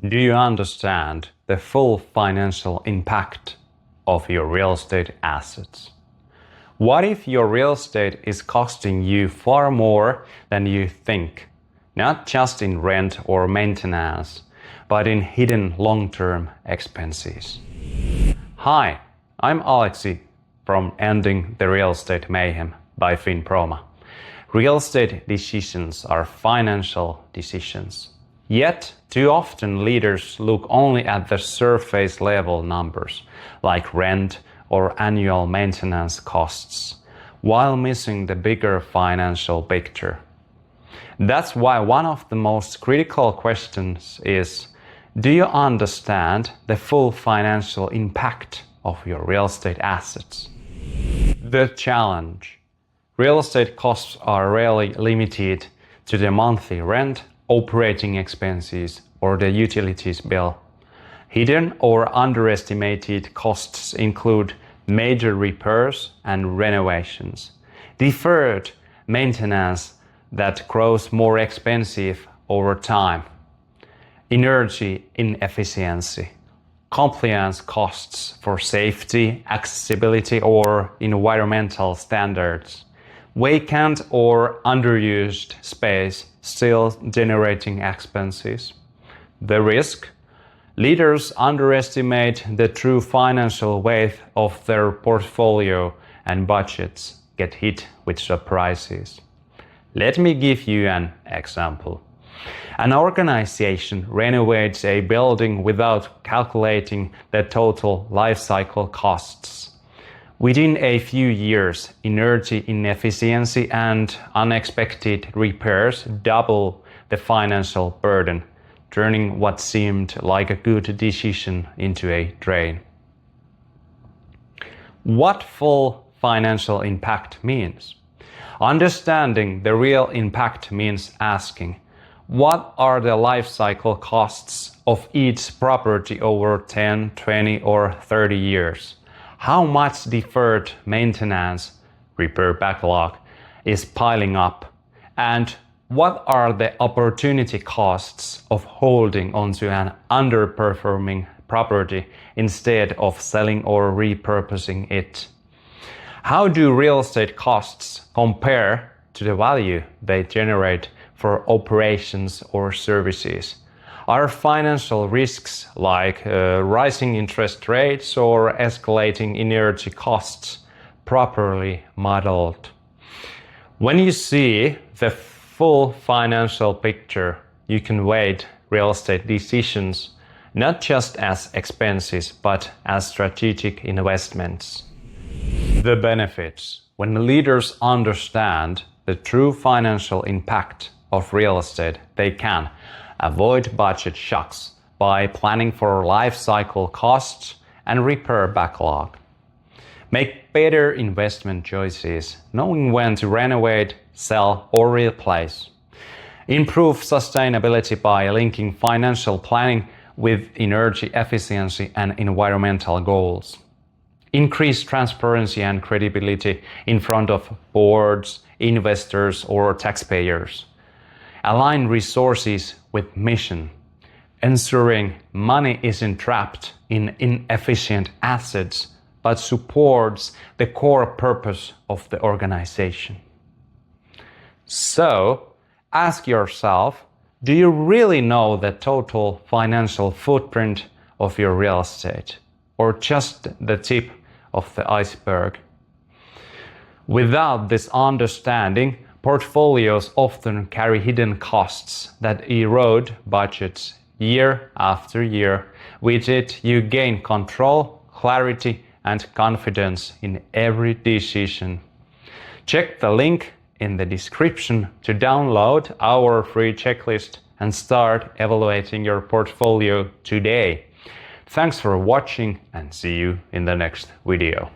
Do you understand the full financial impact of your real estate assets? What if your real estate is costing you far more than you think, not just in rent or maintenance, but in hidden long-term expenses? Hi, I'm Aleksi from Ending the Real Estate Mayhem by FinProma. Real estate decisions are financial decisions. Yet, too often leaders look only at the surface level numbers, like rent or annual maintenance costs, while missing the bigger financial picture. That's why one of the most critical questions is, do you understand the full financial impact of your real estate assets? The challenge. Real estate costs are rarely limited to the monthly rent, operating expenses, or the utilities bill. Hidden or underestimated costs include major repairs and renovations, deferred maintenance that grows more expensive over time, energy inefficiency, compliance costs for safety, accessibility, or environmental standards, vacant or underused space still generating expenses. The risk? Leaders underestimate the true financial weight of their portfolio and budgets get hit with surprises. Let me give you an example. An organization renovates a building without calculating the total lifecycle costs. Within a few years, energy inefficiency and unexpected repairs double the financial burden, turning what seemed like a good decision into a drain. What full financial impact means? Understanding the real impact means asking, what are the life cycle costs of each property over 10, 20, or 30 years? How much deferred maintenance, repair backlog, is piling up? And what are the opportunity costs of holding onto an underperforming property instead of selling or repurposing it? How do real estate costs compare to the value they generate for operations or services? Are financial risks like rising interest rates or escalating energy costs properly modeled? When you see the full financial picture, you can weigh real estate decisions not just as expenses but as strategic investments. The benefits. When leaders understand the true financial impact of real estate, they can avoid budget shocks by planning for life cycle costs and repair backlog. Make better investment choices, knowing when to renovate, sell, or replace. Improve sustainability by linking financial planning with energy efficiency and environmental goals. Increase transparency and credibility in front of boards, investors, or taxpayers. Align resources with mission, ensuring money isn't trapped in inefficient assets but supports the core purpose of the organization. So, ask yourself, do you really know the total financial footprint of your real estate, or just the tip of the iceberg? Without this understanding, portfolios often carry hidden costs that erode budgets year after year. With it, you gain control, clarity, and confidence in every decision. Check the link in the description to download our free checklist and start evaluating your portfolio today. Thanks for watching and see you in the next video.